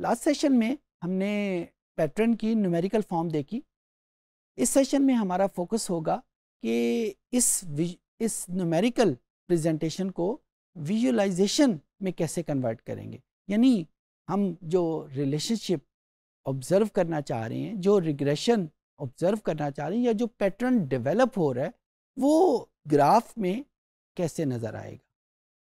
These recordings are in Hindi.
लास्ट सेशन में हमने पैटर्न की न्यूमेरिकल फॉर्म देखी। इस सेशन में हमारा फोकस होगा कि इस न्यूमेरिकल प्रेजेंटेशन को विजुअलाइजेशन में कैसे कन्वर्ट करेंगे। यानी हम जो रिलेशनशिप ऑब्जर्व करना चाह रहे हैं, जो रिग्रेशन ऑब्जर्व करना चाह रहे हैं, या जो पैटर्न डेवलप हो रहा है वो ग्राफ में कैसे नज़र आएगा।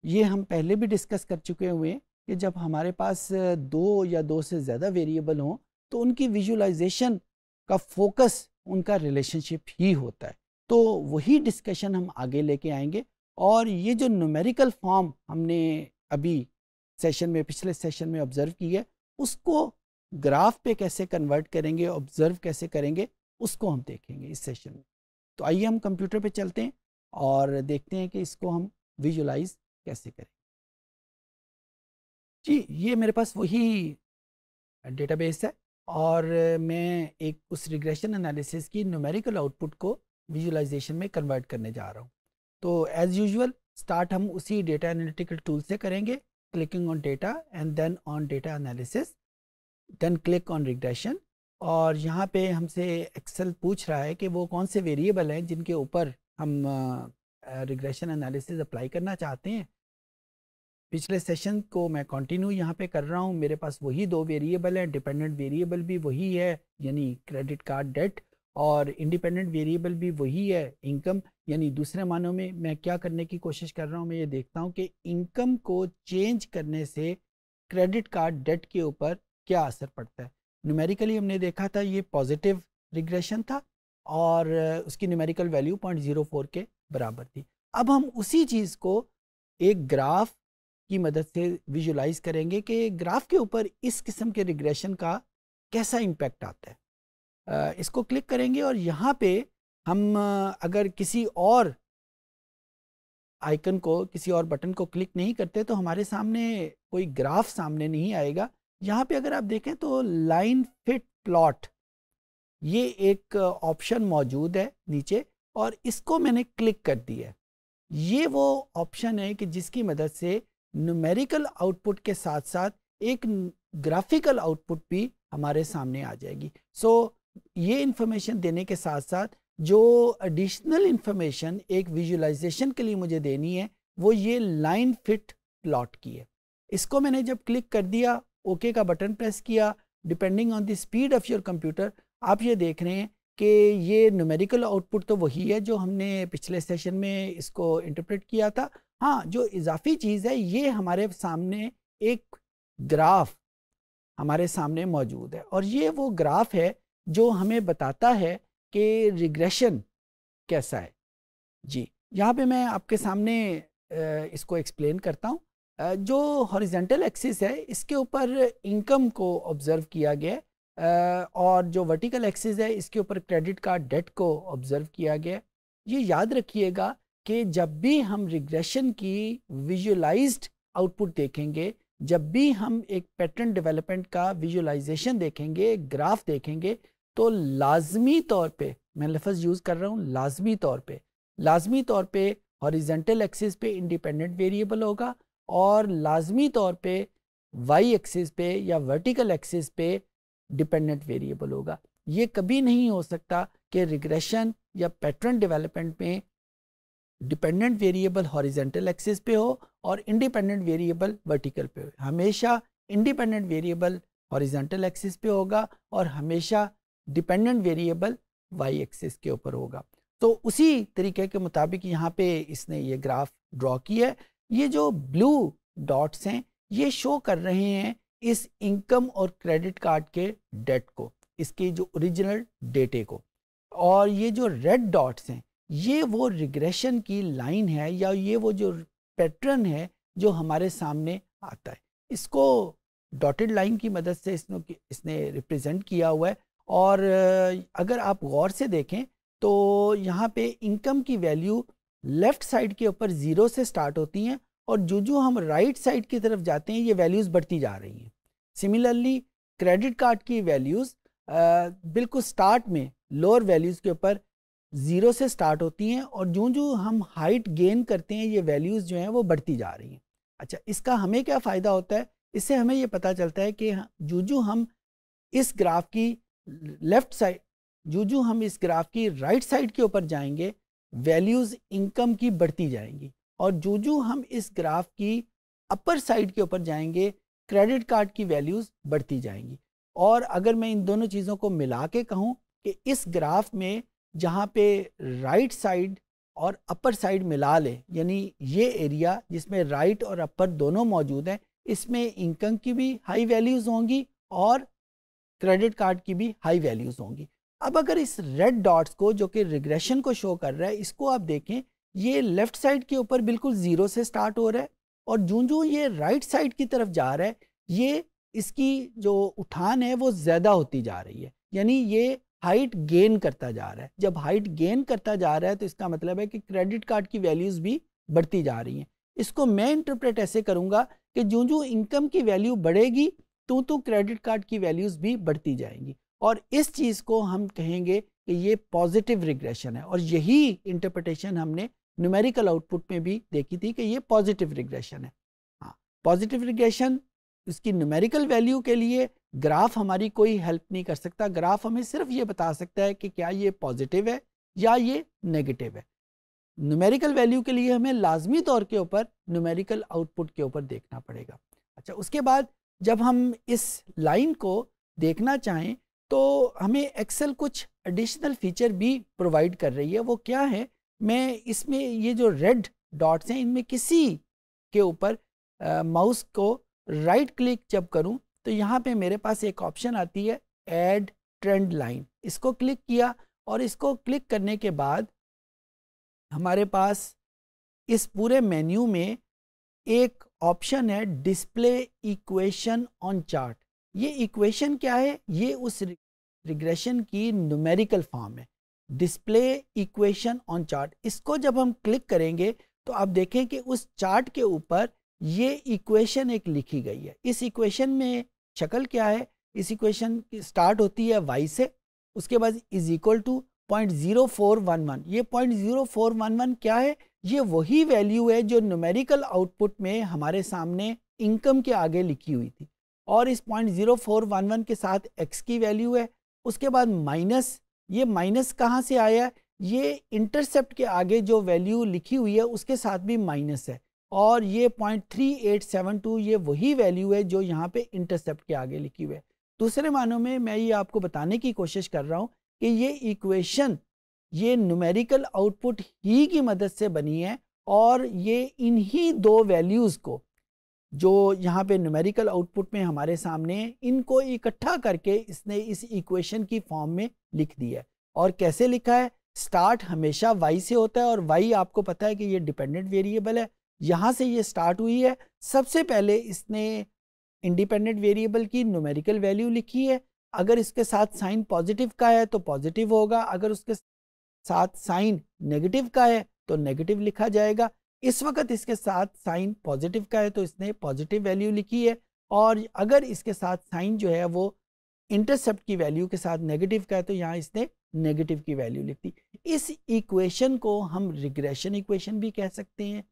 ये हम पहले भी डिस्कस कर चुके हुए हैं कि जब हमारे पास दो या दो से ज़्यादा वेरिएबल हों तो उनकी विजुअलाइजेशन का फोकस उनका रिलेशनशिप ही होता है। तो वही डिस्कशन हम आगे लेके आएंगे। और ये जो न्यूमेरिकल फॉर्म हमने अभी पिछले सेशन में ऑब्जर्व की है, उसको ग्राफ पे कैसे कन्वर्ट करेंगे, ऑब्जर्व कैसे करेंगे, उसको हम देखेंगे इस सेशन में। तो आइए हम कंप्यूटर पे चलते हैं और देखते हैं कि इसको हम विजुअलाइज कैसे करें। जी, ये मेरे पास वही डेटाबेस है और मैं एक उस रिग्रेशन एनालिसिस की न्यूमेरिकल आउटपुट को विजुअलाइजेशन में कन्वर्ट करने जा रहा हूँ। तो एज़ यूजुअल स्टार्ट हम उसी डेटा एनालिटिकल टूल से करेंगे, clicking on data and then on data analysis, then click on regression. और यहाँ पे हमसे एक्सेल पूछ रहा है कि वो कौन से वेरिएबल हैं जिनके ऊपर हम रिग्रेशन एनालिसिस अप्लाई करना चाहते हैं। पिछले सेशन को मैं कंटिन्यू यहाँ पे कर रहा हूँ। मेरे पास वही दो वेरिएबल हैं, डिपेंडेंट वेरिएबल भी वही है यानी क्रेडिट कार्ड डेट, और इंडिपेंडेंट वेरिएबल भी वही है इनकम। यानी दूसरे मानों में मैं क्या करने की कोशिश कर रहा हूँ, मैं ये देखता हूँ कि इनकम को चेंज करने से क्रेडिट कार्ड डेट के ऊपर क्या असर पड़ता है। न्यूमेरिकली हमने देखा था ये पॉजिटिव रिग्रेशन था और उसकी न्यूमेरिकल वैल्यू 0.04 के बराबर थी। अब हम उसी चीज़ को एक ग्राफ की मदद से विजुलाइज करेंगे कि ग्राफ के ऊपर इस किस्म के रिग्रेशन का कैसा इम्पैक्ट आता है। इसको क्लिक करेंगे और यहाँ पे हम अगर किसी और आइकन को, किसी और बटन को क्लिक नहीं करते तो हमारे सामने कोई ग्राफ सामने नहीं आएगा। यहाँ पे अगर आप देखें तो लाइन फिट प्लॉट ये एक ऑप्शन मौजूद है नीचे, और इसको मैंने क्लिक कर दिया है। ये वो ऑप्शन है कि जिसकी मदद से न्यूमेरिकल आउटपुट के साथ साथ एक ग्राफिकल आउटपुट भी हमारे सामने आ जाएगी। ये इंफॉर्मेशन देने के साथ साथ जो एडिशनल इंफॉर्मेशन एक विजुअलाइजेशन के लिए मुझे देनी है वो ये लाइन फिट प्लॉट की है। इसको मैंने जब क्लिक कर दिया, ओके का बटन प्रेस किया, depending on the speed of your computer आप ये देख रहे हैं कि ये न्यूमेरिकल आउटपुट तो वही है जो हमने पिछले सेशन में इसको इंटरप्रेट किया था। हाँ, जो इजाफी चीज़ है ये हमारे सामने एक ग्राफ हमारे सामने मौजूद है, और ये वो ग्राफ है जो हमें बताता है कि रिग्रेशन कैसा है। जी, यहाँ पे मैं आपके सामने इसको एक्सप्लेन करता हूँ। जो हॉरिजेंटल एक्सिस है इसके ऊपर इनकम को ऑब्जर्व किया गया है, और जो वर्टिकल एक्सिस है इसके ऊपर क्रेडिट कार्ड डेट को ऑब्जर्व किया गया है। ये याद रखिएगा कि जब भी हम रिग्रेशन की विजुअलाइज्ड आउटपुट देखेंगे, जब भी हम एक पैटर्न डेवलपमेंट का विजुअलाइजेशन देखेंगे, ग्राफ देखेंगे, तो लाजमी तौर पे, मैं लफ्ज़ यूज़ कर रहा हूँ लाजमी तौर पे हॉरिजेंटल एक्सिस पे इंडिपेंडेंट वेरिएबल होगा और लाजमी तौर पे वाई एक्सिस पे या वर्टिकल एक्सिस पे डिपेंडेंट वेरिएबल होगा। ये कभी नहीं हो सकता कि रिग्रेशन या पैटर्न डेवलपमेंट में डिपेंडेंट वेरिएबल हॉरिजेंटल एक्सिस पे हो और इंडिपेंडेंट वेरिएबल वर्टिकल पे हो। हमेशा इंडिपेंडेंट वेरिएबल हॉरिजेंटल एक्सिस पे होगा और हमेशा डिपेंडेंट वेरिएबल वाई एक्सिस के ऊपर होगा। तो उसी तरीके के मुताबिक यहाँ पे इसने ये ग्राफ ड्रॉ किया है। ये जो ब्लू डॉट्स हैं ये शो कर रहे हैं इस इनकम और क्रेडिट कार्ड के डेट को, इसके जो ओरिजिनल डेटे को, और ये जो रेड डॉट्स हैं ये वो रिग्रेशन की लाइन है या ये वो जो पैटर्न है जो हमारे सामने आता है। इसको डॉटेड लाइन की मदद से इसने रिप्रेजेंट किया हुआ है। और अगर आप गौर से देखें तो यहाँ पे इनकम की वैल्यू लेफ़्ट साइड के ऊपर 0 से स्टार्ट होती हैं और जो हम राइट साइड की तरफ जाते हैं ये वैल्यूज़ बढ़ती जा रही हैं। सिमिलरली क्रेडिट कार्ड की वैल्यूज़ बिल्कुल स्टार्ट में लोअर वैल्यूज़ के ऊपर 0 से स्टार्ट होती हैं और जो हम हाइट गेन करते हैं ये वैल्यूज़ जो हैं वो बढ़ती जा रही हैं। अच्छा, इसका हमें क्या फ़ायदा होता है इससे हमें ये पता चलता है कि जो हम इस ग्राफ की लेफ्ट साइड, जो हम इस ग्राफ की राइट साइड के ऊपर जाएंगे, वैल्यूज़ इनकम की बढ़ती जाएंगी, और जो हम इस ग्राफ की अपर साइड के ऊपर जाएंगे, क्रेडिट कार्ड की वैल्यूज़ बढ़ती जाएंगी। और अगर मैं इन दोनों चीज़ों को मिला के कहूँ कि इस ग्राफ में जहाँ पे राइट साइड और अपर साइड मिला ले, यानी ये एरिया जिसमें राइट और अपर दोनों मौजूद हैं, इसमें इनकम की भी हाई वैल्यूज़ होंगी और क्रेडिट कार्ड की भी हाई वैल्यूज़ होंगी। अब अगर इस रेड डॉट्स को, जो कि रिग्रेशन को शो कर रहा है, इसको आप देखें, ये लेफ्ट साइड के ऊपर बिल्कुल ज़ीरो से स्टार्ट हो रहा है, और जो ये राइट साइड की तरफ जा रहा है, ये इसकी जो उठान है वो ज़्यादा होती जा रही है, यानी ये हाइट गेन करता जा रहा है। जब हाइट गेन करता जा रहा है तो इसका मतलब है कि क्रेडिट कार्ड की वैल्यूज़ भी बढ़ती जा रही हैं। इसको मैं इंटरप्रेट ऐसे करूँगा कि जो इनकम की वैल्यू बढ़ेगी तो क्रेडिट कार्ड की वैल्यूज़ भी बढ़ती जाएंगी, और इस चीज़ को हम कहेंगे कि ये पॉजिटिव रिग्रेशन है। और यही इंटरप्रिटेशन हमने न्यूमेरिकल आउटपुट में भी देखी थी कि ये पॉजिटिव रिग्रेशन है। हाँ, पॉजिटिव रिग्रेशन, इसकी न्यूमेरिकल वैल्यू के लिए ग्राफ हमारी कोई हेल्प नहीं कर सकता। ग्राफ हमें सिर्फ ये बता सकता है कि क्या ये पॉजिटिव है या ये नेगेटिव है। न्यूमेरिकल वैल्यू के लिए हमें लाजमी तौर के ऊपर न्यूमेरिकल आउटपुट के ऊपर देखना पड़ेगा। अच्छा, उसके बाद जब हम इस लाइन को देखना चाहें तो हमें एक्सेल कुछ एडिशनल फीचर भी प्रोवाइड कर रही है। वो क्या है, मैं इसमें ये जो रेड डॉट्स हैं, इनमें किसी के ऊपर माउस को राइट क्लिक जब करूं तो यहाँ पे मेरे पास एक ऑप्शन आती है ऐड ट्रेंड लाइन। इसको क्लिक किया, और इसको क्लिक करने के बाद हमारे पास इस पूरे मेन्यू में एक ऑप्शन है डिस्प्ले इक्वेशन ऑन चार्ट। ये इक्वेशन क्या है, ये उस रिग्रेशन की न्यूमेरिकल फॉर्म है, डिस्प्ले इक्वेशन ऑन चार्ट। इसको जब हम क्लिक करेंगे तो आप देखें कि उस चार्ट के ऊपर ये इक्वेशन एक लिखी गई है। इस इक्वेशन में शक्ल क्या है, इस इक्वेशन की स्टार्ट होती है y से, उसके बाद इज इक्वल टू 0.0411। ये 0.0411 क्या है, ये वही वैल्यू है जो न्यूमेरिकल आउटपुट में हमारे सामने इनकम के आगे लिखी हुई थी, और इस 0.0411 के साथ x की वैल्यू है। उसके बाद माइनस, ये माइनस कहाँ से आया, ये इंटरसेप्ट के आगे जो वैल्यू लिखी हुई है उसके साथ भी माइनस है, और ये 0.3872 ये वही वैल्यू है जो यहाँ पे इंटरसेप्ट के आगे लिखी हुई है। दूसरे मानों में मैं ये आपको बताने की कोशिश कर रहा हूँ कि ये इक्वेशन ये न्यूमेरिकल आउटपुट ही की मदद से बनी है, और ये इन्हीं दो वैल्यूज़ को जो यहाँ पे न्यूमेरिकल आउटपुट में हमारे सामने, इनको इकट्ठा करके इसने इस इक्वेशन की फॉर्म में लिख दिया है। और कैसे लिखा है, स्टार्ट हमेशा y से होता है, और y आपको पता है कि ये डिपेंडेंट वेरिएबल है, यहाँ से ये स्टार्ट हुई है। सबसे पहले इसने इंडिपेंडेंट वेरिएबल की न्यूमेरिकल वैल्यू लिखी है। अगर इसके साथ साइन पॉजिटिव का है तो पॉजिटिव होगा, अगर उसके साथ साइन नेगेटिव का है तो नेगेटिव लिखा जाएगा। इस वक्त इसके साथ साइन पॉजिटिव का है तो इसने पॉजिटिव वैल्यू लिखी है, और अगर इसके साथ साइन जो है वो इंटरसेप्ट की वैल्यू के साथ नेगेटिव का है तो यहाँ इसने नेगेटिव की वैल्यू लिखी। इस इक्वेशन को हम रिग्रेशन इक्वेशन भी कह सकते हैं।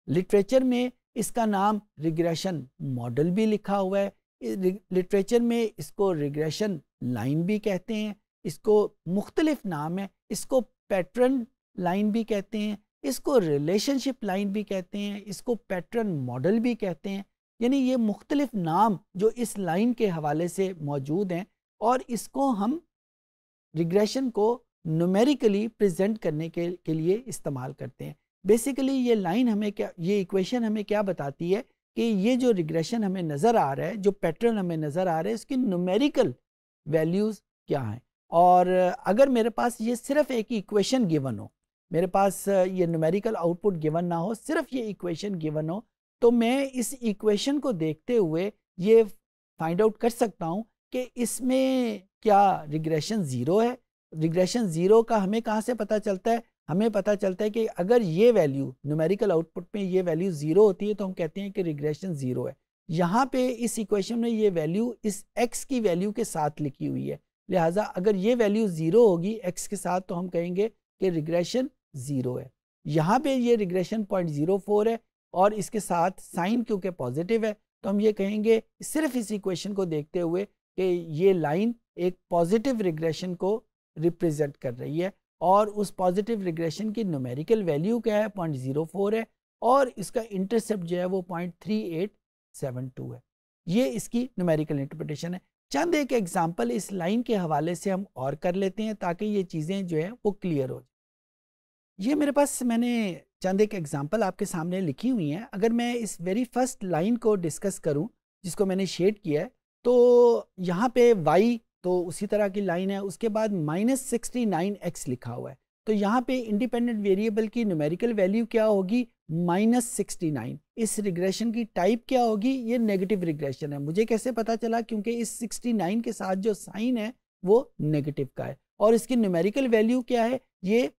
लिटरेचर में इसका नाम रिग्रेशन मॉडल भी लिखा हुआ है। लिटरेचर में इसको रिग्रेशन लाइन भी कहते हैं, इसको मुख्तलिफ नाम है, इसको पैटर्न लाइन भी कहते हैं, इसको रिलेशनशिप लाइन भी कहते हैं, इसको पैटर्न मॉडल भी कहते हैं। यानी ये मुख्तलिफ नाम जो इस लाइन के हवाले से मौजूद हैं, और इसको हम रिग्रेशन को न्यूमेरिकली प्रेजेंट करने के लिए इस्तेमाल करते हैं। बेसिकली ये लाइन हमें क्या, ये इक्वेशन हमें क्या बताती है कि ये जो रिग्रेशन हमें नज़र आ रहा है, जो पैटर्न हमें नज़र आ रहा है, इसकी न्यूमेरिकल वैल्यूज़ क्या हैं। और अगर मेरे पास ये सिर्फ एक इक्वेशन गिवन हो, मेरे पास ये न्यूमेरिकल आउटपुट गिवन ना हो, सिर्फ ये इक्वेशन गिवन हो, तो मैं इस इक्वेशन को देखते हुए ये फाइंड आउट कर सकता हूँ कि इसमें क्या रिग्रेशन ज़ीरो है। रिग्रेशन ज़ीरो का हमें कहाँ से पता चलता है, हमें पता चलता है कि अगर ये वैल्यू न्यूमेरिकल आउटपुट में ये वैल्यू ज़ीरो होती है तो हम कहते हैं कि रिग्रेशन ज़ीरो है। यहाँ पे इस इक्वेशन में ये वैल्यू इस x की वैल्यू के साथ लिखी हुई है, लिहाजा अगर ये वैल्यू ज़ीरो होगी x के साथ तो हम कहेंगे कि रिग्रेशन ज़ीरो है। यहाँ पे ये रिग्रेशन 0.04 है, और इसके साथ साइन क्योंकि पॉजिटिव है तो हम ये कहेंगे सिर्फ इस इक्वेशन को देखते हुए कि ये लाइन एक पॉजिटिव रिग्रेशन को रिप्रेजेंट कर रही है और उस पॉजिटिव रिग्रेशन की न्यूमेरिकल वैल्यू क्या है 0.04 है और इसका इंटरसेप्ट जो है वो 0.3872 है। ये इसकी न्यूमेरिकल इंटरप्रिटेशन है। चंद एक एग्जांपल इस लाइन के हवाले से हम और कर लेते हैं ताकि ये चीज़ें जो है वो क्लियर हो जाए। ये मेरे पास मैंने चंद एक एग्जांपल आपके सामने लिखी हुई हैं। अगर मैं इस वेरी फर्स्ट लाइन को डिस्कस करूं जिसको मैंने शेड किया है, तो यहाँ पे y तो उसी तरह की लाइन है, उसके बाद -69x लिखा हुआ है। तो यहाँ पे इंडिपेंडेंट वेरिएबल की न्यूमेरिकल वैल्यू क्या होगी -69। इस रिग्रेशन की टाइप क्या होगी, ये नेगेटिव रिग्रेशन है। मुझे कैसे पता चला, क्योंकि इस 69 के साथ जो साइन है वो नेगेटिव का है और इसकी न्यूमेरिकल वैल्यू क्या है, ये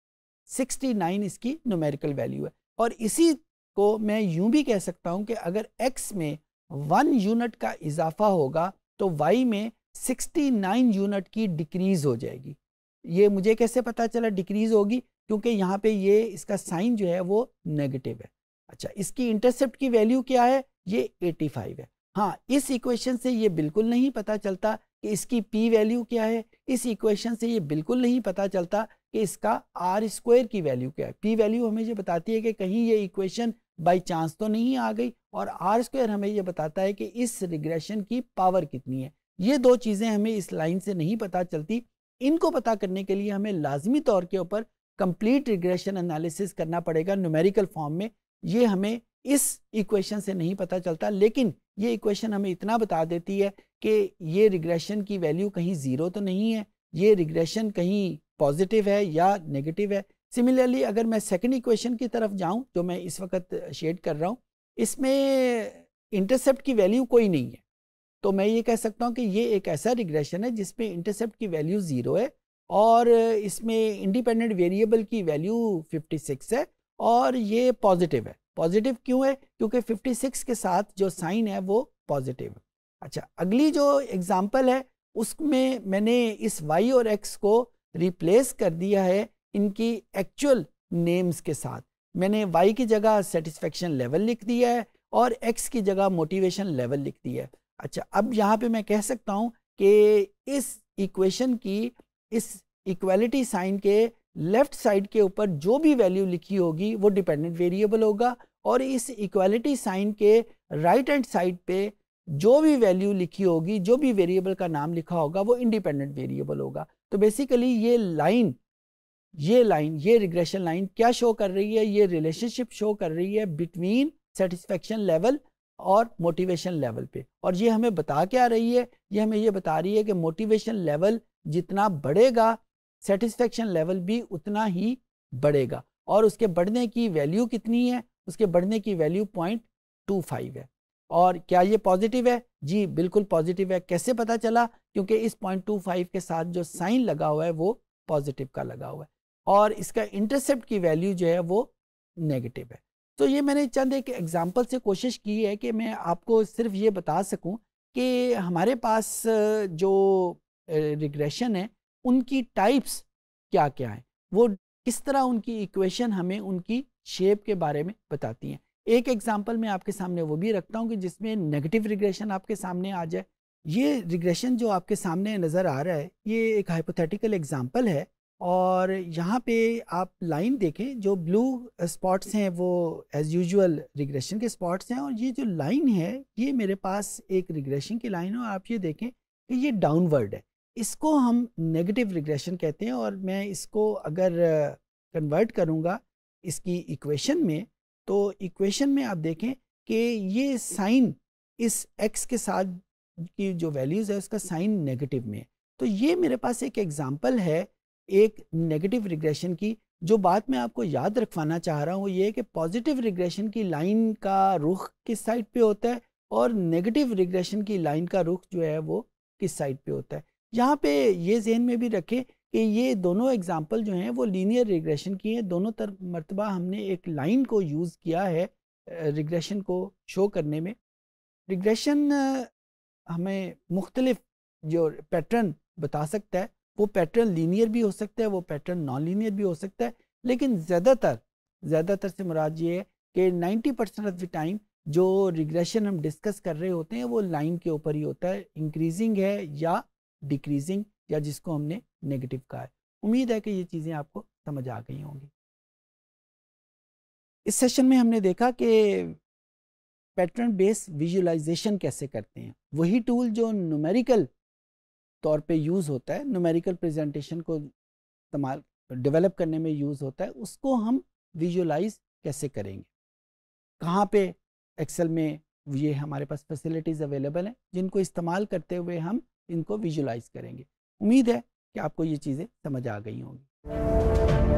69 इसकी न्यूमेरिकल वैल्यू है। और इसी को मैं यूं भी कह सकता हूं कि अगर x में 1 यूनिट का इजाफा होगा तो y में 69 यूनिट की डिक्रीज हो जाएगी। ये मुझे कैसे पता चला डिक्रीज होगी, क्योंकि यहाँ पे ये इसका साइन जो है वो नेगेटिव है। अच्छा, इसकी इंटरसेप्ट की वैल्यू क्या है, ये 85 है। हाँ, इस इक्वेशन से ये बिल्कुल नहीं पता चलता कि इसकी p वैल्यू क्या है। इस इक्वेशन से ये बिल्कुल नहीं पता चलता कि इसका r² की वैल्यू क्या है। p वैल्यू हमें ये बताती है कि कहीं ये इक्वेशन बाई चांस तो नहीं आ गई, और r² हमें ये बताता है कि इस रिग्रेशन की पावर कितनी है। ये दो चीज़ें हमें इस लाइन से नहीं पता चलती। इनको पता करने के लिए हमें लाजमी तौर के ऊपर कंप्लीट रिग्रेशन एनालिसिस करना पड़ेगा न्यूमेरिकल फॉर्म में। ये हमें इस इक्वेशन से नहीं पता चलता, लेकिन ये इक्वेशन हमें इतना बता देती है कि ये रिग्रेशन की वैल्यू कहीं ज़ीरो तो नहीं है, ये रिग्रेशन कहीं पॉजिटिव है या नेगेटिव है। सिमिलरली अगर मैं सेकंड इक्वेशन की तरफ जाऊं जो मैं इस वक्त शेड कर रहा हूं, इसमें इंटरसेप्ट की वैल्यू कोई नहीं है, तो मैं ये कह सकता हूं कि ये एक ऐसा रिग्रेशन है जिसमें इंटरसेप्ट की वैल्यू 0 है और इसमें इंडिपेंडेंट वेरिएबल की वैल्यू 56 है और ये पॉजिटिव है। पॉजिटिव क्यों है, क्योंकि 56 के साथ जो साइन है वो पॉजिटिव है। अच्छा, अगली जो एग्जांपल है उसमें मैंने इस y और x को रिप्लेस कर दिया है इनकी एक्चुअल नेम्स के साथ। मैंने y की जगह सेटिस्फेक्शन लेवल लिख दिया है और x की जगह मोटिवेशन लेवल लिख दिया है। अच्छा, अब यहाँ पे मैं कह सकता हूँ कि इस इक्वेशन की इस इक्वालिटी साइन के लेफ्ट साइड के ऊपर जो भी वैल्यू लिखी होगी वो डिपेंडेंट वेरिएबल होगा और इस इक्वालिटी साइन के राइट हैंड साइड पे जो भी वैल्यू लिखी होगी, जो भी वेरिएबल का नाम लिखा होगा वो इंडिपेंडेंट वेरिएबल होगा। तो बेसिकली ये रिग्रेशन लाइन क्या शो कर रही है, ये रिलेशनशिप शो कर रही है बिटवीन सेटिस्फेक्शन लेवल और मोटिवेशन लेवल पे। और ये हमें बता क्या रही है, ये हमें ये बता रही है कि मोटिवेशन लेवल जितना बढ़ेगा सेटिस्फेक्शन लेवल भी उतना ही बढ़ेगा। और उसके बढ़ने की वैल्यू कितनी है, उसके बढ़ने की वैल्यू 0.25 है। और क्या ये पॉजिटिव है, जी बिल्कुल पॉजिटिव है। कैसे पता चला, क्योंकि इस 0.25 के साथ जो साइन लगा हुआ है वो पॉजिटिव का लगा हुआ है और इसका इंटरसेप्ट की वैल्यू जो है वो नेगेटिव है। तो ये मैंने चंद एक एग्जांपल से कोशिश की है कि मैं आपको सिर्फ ये बता सकूं कि हमारे पास जो रिग्रेशन है उनकी टाइप्स क्या क्या हैं, वो किस तरह उनकी इक्वेशन हमें उनकी शेप के बारे में बताती हैं। एक एग्जांपल मैं आपके सामने वो भी रखता हूं कि जिसमें नेगेटिव रिग्रेशन आपके सामने आ जाए। ये रिग्रेशन जो आपके सामने नज़र आ रहा है ये एक हाइपोथेटिकल एग्जांपल है और यहाँ पे आप लाइन देखें, जो ब्लू स्पॉट्स हैं वो एज यूजुअल रिग्रेशन के स्पॉट्स हैं और ये जो लाइन है ये मेरे पास एक रिग्रेशन की लाइन है और आप ये देखें कि ये डाउनवर्ड है। इसको हम नेगेटिव रिग्रेशन कहते हैं और मैं इसको अगर कन्वर्ट करूँगा इसकी इक्वेशन में, तो इक्वेशन में आप देखें कि ये साइन इस x के साथ की जो वैल्यूज़ है उसका साइन नेगेटिव में है। तो ये मेरे पास एक एग्जांपल है एक नेगेटिव रिग्रेशन की। जो बात मैं आपको याद रखवाना चाह रहा हूँ वो ये है कि पॉजिटिव रिग्रेशन की लाइन का रुख किस साइड पे होता है और नेगेटिव रिग्रेशन की लाइन का रुख जो है वो किस साइड पे होता है। यहाँ पे ये जहन में भी रखें कि ये दोनों एग्जाम्पल जो हैं वो लीनियर रिग्रेशन की हैं। दोनों तरफ मरतबा हमने एक लाइन को यूज़ किया है रिग्रेशन को शो करने में। रिग्रेशन हमें मुख्तलिफ जो पैटर्न बता सकता है, वो पैटर्न लीनियर भी हो सकता है, वो पैटर्न नॉन लीनियर भी हो सकता है, लेकिन ज़्यादातर से मुराद ये है कि 90% ऑफ द टाइम जो रिग्रेशन हम डिस्कस कर रहे होते हैं वो लाइन के ऊपर ही होता है, इंक्रीजिंग है या डिक्रीजिंग, या जिसको हमने नेगेटिव कहा है। उम्मीद है कि ये चीज़ें आपको समझ आ गई होंगी। इस सेशन में हमने देखा कि पैटर्न बेस्ड विजुअलाइजेशन कैसे करते हैं। वही टूल जो न्यूमेरिकल तौर पे यूज़ होता है, न्यूमेरिकल प्रेजेंटेशन को इस्तेमाल डेवलप करने में यूज़ होता है, उसको हम विजुअलाइज कैसे करेंगे। कहाँ पे एक्सेल में ये हमारे पास फैसिलिटीज़ अवेलेबल हैं जिनको इस्तेमाल करते हुए हम इनको विजुअलाइज करेंगे। उम्मीद है कि आपको ये चीज़ें समझ आ गई होंगी।